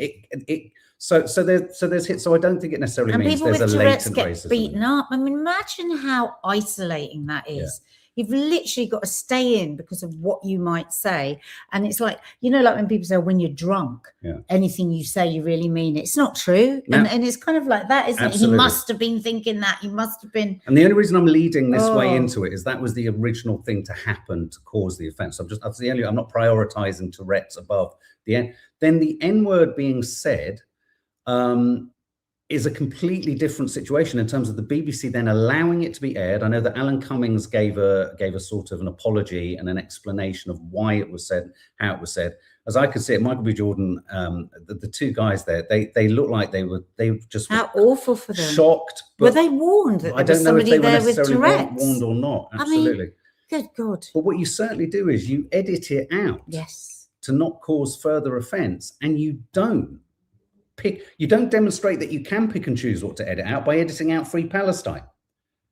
So I don't think it necessarily means there's a latent racism. Get beaten up. I mean, imagine how isolating that is. Yeah. You've literally got to stay in because of what you might say. And it's like, like when people say, when you're drunk, anything you say, you really mean it. It's not true. No. And it's kind of like that, isn't it? He must have been thinking that. He must have been. And the only reason I'm leading this way into it is that was the original thing to happen to cause the offense. I'm not prioritizing Tourette's above the N. Then the N-word being said, is a completely different situation in terms of the BBC then allowing it to be aired. I know that Alan Cummings gave a sort of an apology and an explanation of why it was said, how it was said. As I could see it, Michael B. Jordan, the two guys there, they looked like they were just how awful for them. Shocked. Were they warned that there was somebody there with Tourette's? Warned or not? Absolutely. I mean, good God. But what you certainly do is you edit it out. Yes. To not cause further offence, and you don't demonstrate that you can pick and choose what to edit out by editing out Free Palestine.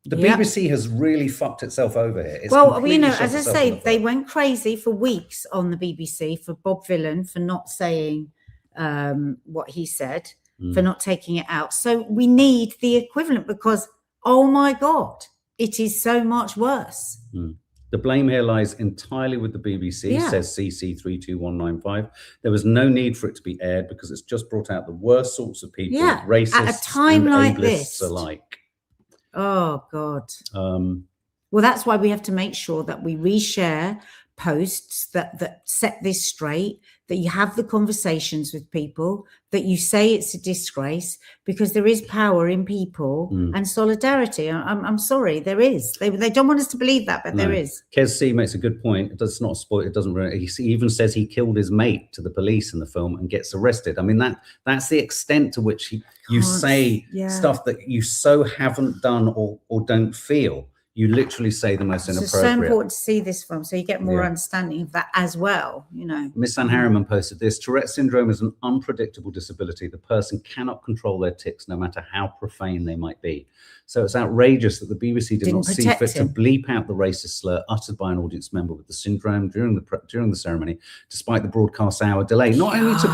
The BBC has really fucked itself over here. As I say, they went crazy for weeks on the BBC for Bob Dylan for not saying what he said, for not taking it out. So we need the equivalent because, oh my God, it is so much worse. The blame here lies entirely with the BBC, says CC32195. There was no need for it to be aired because it's just brought out the worst sorts of people, racists at a time and like ableists this alike. Oh, God. Well, that's why we have to make sure that we reshare posts that set this straight, that you have the conversations with people, that you say it's a disgrace, because there is power in people and solidarity. I'm sorry, there is. They don't want us to believe that, but there is. Kez C makes a good point. It's not a spoil. It doesn't really. He even says he killed his mate to the police in the film and gets arrested. I mean, that's the extent to which you say stuff that you so haven't done or don't feel. You literally say the most inappropriate. It's so important to see this film, so you get more understanding of that as well, you know. Miss Anne Harriman posted this: Tourette's syndrome is an unpredictable disability. The person cannot control their tics, no matter how profane they might be. So it's outrageous that the BBC did not see fit to bleep out the racist slur uttered by an audience member with the syndrome during the ceremony, despite the broadcast hour delay. Not only to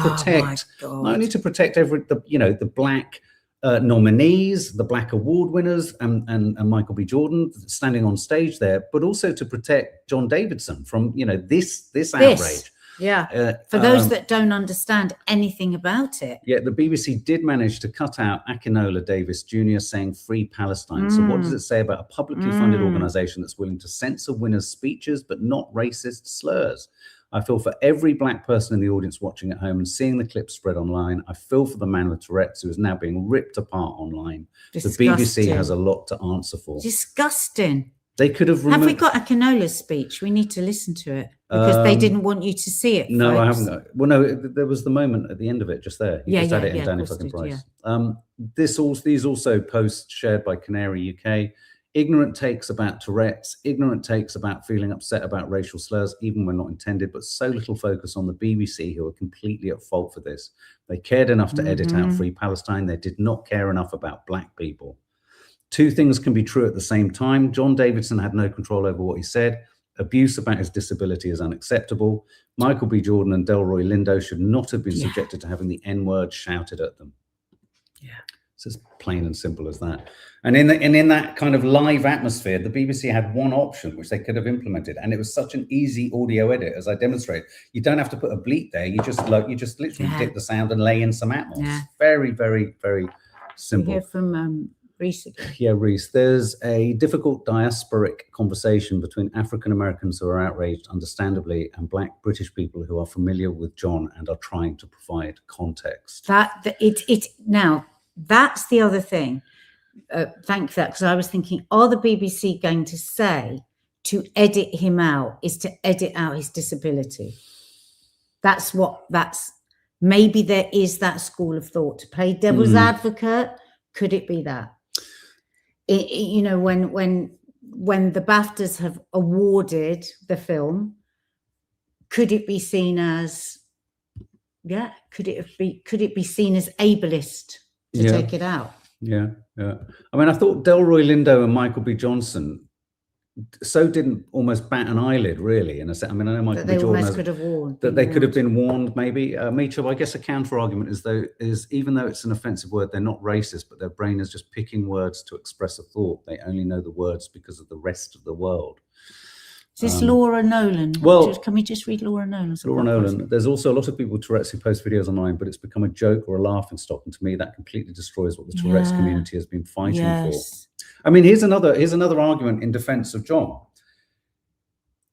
protect the black nominees, the black award winners, and Michael B. Jordan standing on stage there, but also to protect John Davidson from this outrage. For those that don't understand anything about it. Yeah, the BBC did manage to cut out Akinola Davis Jr. saying "Free Palestine." So what does it say about a publicly funded organisation that's willing to censor winners' speeches but not racist slurs? I feel for every black person in the audience watching at home and seeing the clip spread online. I feel for the man with Tourette's who is now being ripped apart online. Disgusting. The BBC has a lot to answer for. Disgusting. They could have Have we got Akinola's speech? We need to listen to it because they didn't want you to see it. No, folks. I haven't. Well, no, there was the moment at the end of it just there. He just had it in Danny fucking Price. These also posts shared by Canary UK. Ignorant takes about Tourette's, ignorant takes about feeling upset about racial slurs, even when not intended, but so little focus on the BBC, who are completely at fault for this. They cared enough to edit out Free Palestine. They did not care enough about black people. Two things can be true at the same time. John Davidson had no control over what he said. Abuse about his disability is unacceptable. Michael B. Jordan and Delroy Lindo should not have been subjected to having the N-word shouted at them. Yeah. It's as plain and simple as that. And in that kind of live atmosphere, the BBC had one option which they could have implemented, and it was such an easy audio edit, as I demonstrated. You don't have to put a bleep there. You just literally dip the sound and lay in some atmos. Yeah. Very, very, very simple. We hear from Reese again. Yeah, Reese. There's a difficult diasporic conversation between African Americans who are outraged, understandably, and black British people who are familiar with John and are trying to provide context. Now that's the other thing. Thank you for that, because I was thinking, are the BBC going to say to edit him out is to edit out his disability? Maybe there is that school of thought to play devil's advocate. Could it be that? When the BAFTAs have awarded the film, could it be seen as, could it be seen as ableist to take it out? Yeah. I mean, I thought Delroy Lindo and Michael B. Johnson didn't almost bat an eyelid, really. In a sense, I mean, I know Michael B. Jordan could have warned. That they could have been warned, maybe. Micho, I guess a counter argument is even though it's an offensive word, they're not racist, but their brain is just picking words to express a thought. They only know the words because of the rest of the world. Is this Laura Nolan? Well, can we just read Laura Nolan? Laura Nolan. There's also a lot of people with Tourette's who post videos online, but it's become a joke or a laughing stock. And to me, that completely destroys what the Tourette's community has been fighting for. I mean, here's another argument in defense of John.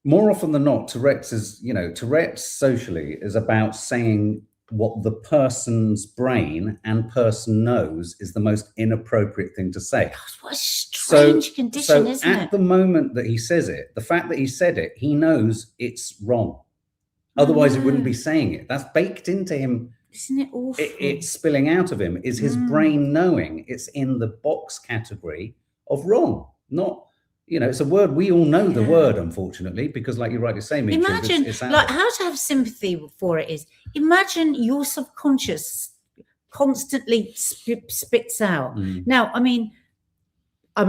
More often than not, Tourette's socially is about saying what the person's brain and person knows is the most inappropriate thing to say. God, what a strange condition, isn't it? At the moment that he says it, the fact that he said it, he knows it's wrong. Otherwise, he wouldn't be saying it. That's baked into him. Isn't it awful? It's spilling out of him. Is his brain knowing it's in the box category of wrong? Not, it's a word. We all know the word, unfortunately, because like you're rightly saying, imagine, how to have sympathy for it is, imagine your subconscious constantly spits out. Now, I'm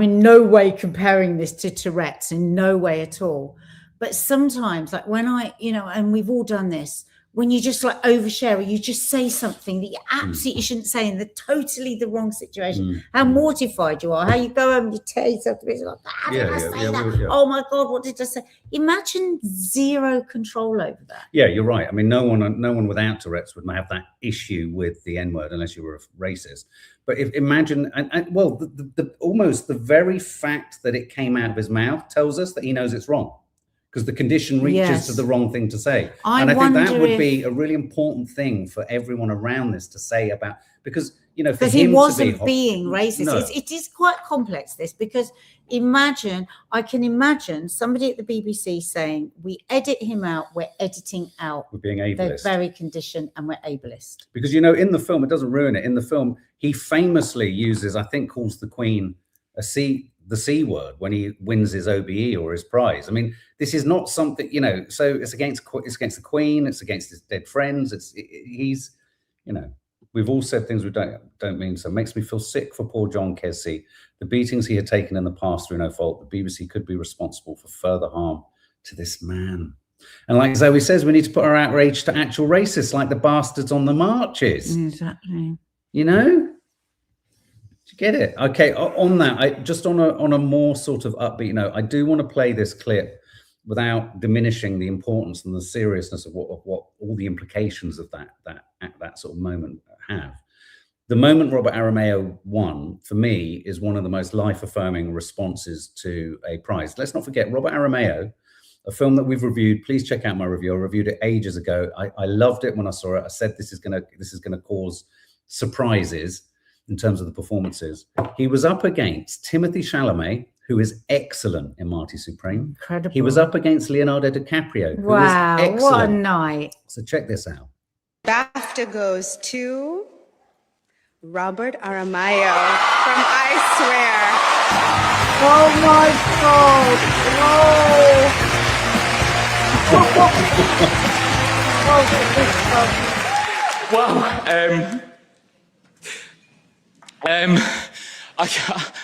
in no way comparing this to Tourette's, in no way at all. But sometimes, like when and we've all done this, when you just like overshare or you just say something that you absolutely shouldn't say in totally the wrong situation, how mortified you are, how you go home and you tell yourself, like, how did I say that? Oh my God, what did I say? Imagine zero control over that. Yeah, you're right. I mean, no one without Tourette's would have that issue with the N-word unless you were a racist. But imagine, almost the very fact that it came out of his mouth tells us that he knows it's wrong. Because the condition reaches to the wrong thing to say. I think that would be a really important thing for everyone around this to say about, because, because he wasn't being racist. No. It is quite complex, this, because I can imagine somebody at the BBC saying, we edit him out, we're editing out we're being ableist. The very condition, and we're ableist. Because, in the film, it doesn't ruin it. In the film, he famously calls the Queen a sea the C word when he wins his OBE or his prize. I mean, this is not something, you know, so it's against the Queen, it's against his dead friends. He's, you know, we've all said things we don't mean. So it makes me feel sick for poor John Kessie. The beatings he had taken in the past through no fault, the BBC could be responsible for further harm to this man. And like Zoe says, we need to put our outrage to actual racists like the bastards on the marches. Exactly. You know? Do you get it? Okay, on that, just on a more sort of upbeat note, I do want to play this clip without diminishing the importance and the seriousness of what all the implications of that sort of moment have. The moment Robert Aramayo won, for me, is one of the most life-affirming responses to a prize. Let's not forget, Robert Aramayo, a film that we've reviewed. Please check out my review. I reviewed it ages ago. I loved it when I saw it. I said this is gonna cause surprises in terms of the performances. He was up against Timothée Chalamet, who is excellent in Marty Supreme. Incredible. He was up against Leonardo DiCaprio, who is excellent. What a night. So check this out. BAFTA goes to Robert Aramayo from I Swear. Oh my God.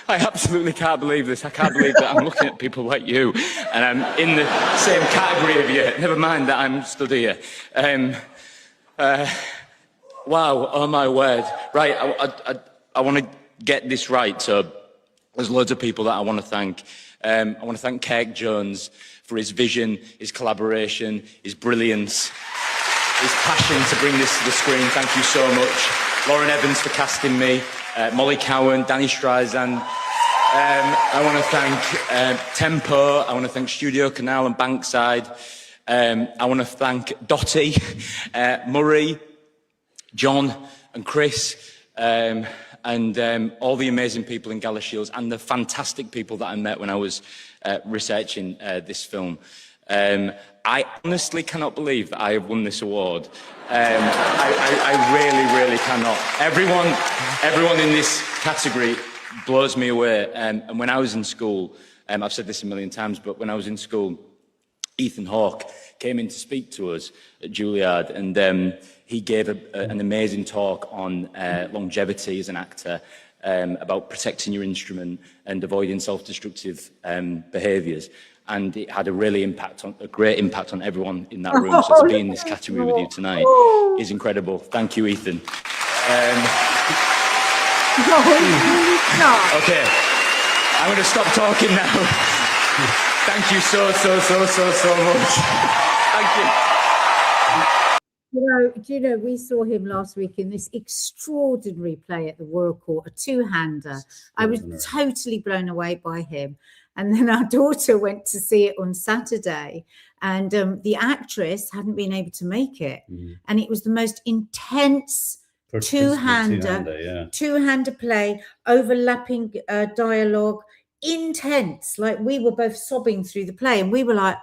I absolutely can't believe this. I can't believe that I'm looking at people like you and I'm in the same category of you. Never mind that I'm stood here. Wow, oh my word. Right, I want to get this right. So there's loads of people that I want to thank. I want to thank Kirk Jones for his vision, his collaboration, his brilliance, his passion to bring this to the screen. Thank you so much. Lauren Evans for casting me, Molly Cowan, Danny Streisand. I want to thank Tempo. I want to thank Studio Canal and Bankside. I want to thank Dottie, Murray, John and Chris, and all the amazing people in Galashiels and the fantastic people that I met when I was researching this film. I honestly cannot believe that I have won this award. I really, really cannot. Everyone in this category blows me away. And when I was in school, I've said this a million times, but when I was in school, Ethan Hawke came in to speak to us at Juilliard, and he gave an amazing talk on longevity as an actor, about protecting your instrument and avoiding self-destructive behaviours. And it had a great impact on everyone in that room. So to be in this category with you tonight is incredible. Thank you, Ethan. Okay, I'm going to stop talking now. Thank you so much. Thank you. Do you know, we saw him last week in this extraordinary play at the Royal Court, a two-hander. I was totally blown away by him. And then our daughter went to see it on Saturday, and the actress hadn't been able to make it. And it was the most intense two-hander play, overlapping dialogue, intense. Like, we were both sobbing through the play, and we were like,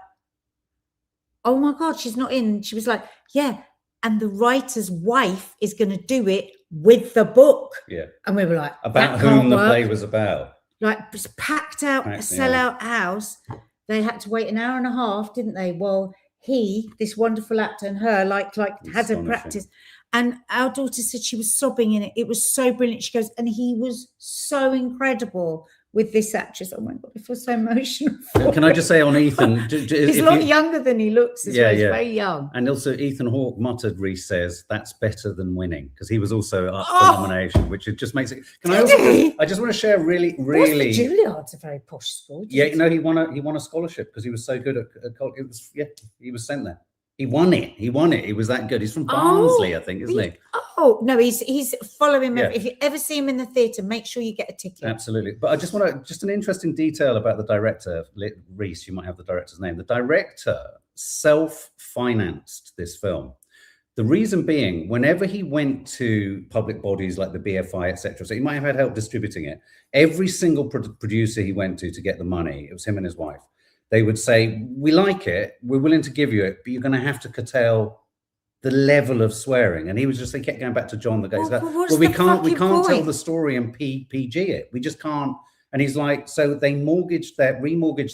oh my God, she's not in. She was like, yeah, and the writer's wife is going to do it with the book. Yeah. And we were like, about whom the play was about. Like, packed out, a sellout house. They had to wait an hour and a half, didn't they? Well, this wonderful actor, and her, like had a practice. And our daughter said she was sobbing in it. It was so brilliant. She goes, and he was so incredible with this actress. Oh my God, I feel so emotional. Can I just say on Ethan? He's a lot younger than he looks as well. He's very young. And also Ethan Hawke muttered, Reese says, that's better than winning, because he was also up for nomination, which it just makes it. I just want to share really. Juilliard's a very posh school. Yeah, no, he won a scholarship because he was so good at it was he was sent there. He won it. He was that good. He's from Barnsley, I think, isn't he? Oh, no, he's following him. If you ever see him in the theatre, make sure you get a ticket. Absolutely. But I just want an interesting detail about the director, Reese, you might have the director's name. The director self-financed this film. The reason being, whenever he went to public bodies like the BFI, etc., so he might have had help distributing it, every single producer he went to get the money, it was him and his wife, they would say, we like it, we're willing to give you it, but you're going to have to curtail the level of swearing. And he was just, they kept going back to John, the guy. Well, we can't tell the story and PG it. We just can't And he's like, so they remortgaged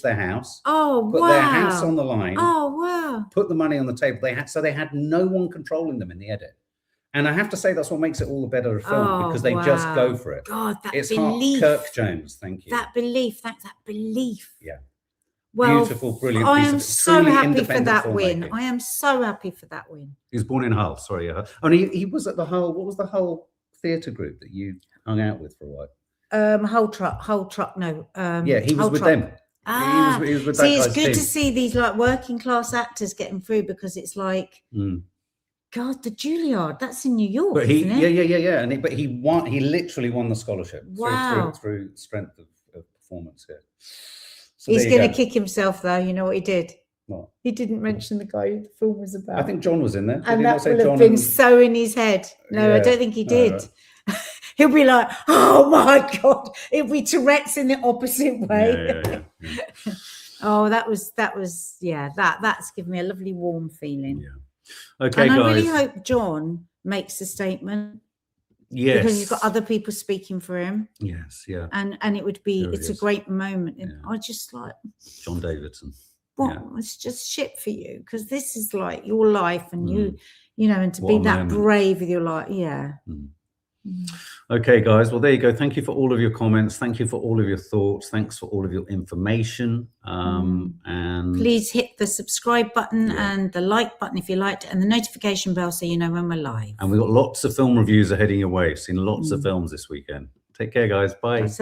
their house. Oh, put wow. their house on the line. Oh, wow. Put the money on the table. So they had no one controlling them in the edit. And I have to say that's what makes it all the better film, because they just go for it. God, that it's belief. Kirk Jones, thank you. That belief. Yeah. Well, beautiful, brilliant. I am so happy for that filmmaking. win. I am so happy for that win. He was born in Hull. Sorry, yeah. And he was at the Hull. What was the Hull theatre group that you hung out with for a while? Hull Truck. No. Yeah, he was with them. Ah, he was with see, that it's good team. to see these like working class actors getting through, because it's like, God, the Juilliard, that's in New York, But isn't it? yeah. But he won. He literally won the scholarship. Wow. through strength of performance. Yeah. So He's going to kick himself, though. You know what he did? What? He didn't mention the guy who the film was about. I think John was in there. Did and he that not say will have John been so in his head. No, I Yeah. don't think he did. Right. He'll be like, oh my God, it'll be Tourette's in the opposite way. Yeah. Oh, that's given me a lovely warm feeling. Yeah. Okay, and I guys. really hope John makes a statement. Yes. Because you've got other people speaking for him. Yes, yeah. And it would be, it's a great moment. And Yeah. I just like, John Davidson. well, it's just shit for you, because this is like your life, and you know, and to be that brave with your life. Yeah. Okay, guys. Well, there you go. Thank you for all of your comments. Thank you for all of your thoughts. Thanks for all of your information. And please hit the subscribe button and the like button if you liked it, and the notification bell so you know when we're live. we've got lots of film reviews are heading your way. Seen lots of films this weekend. Take care, guys. Bye.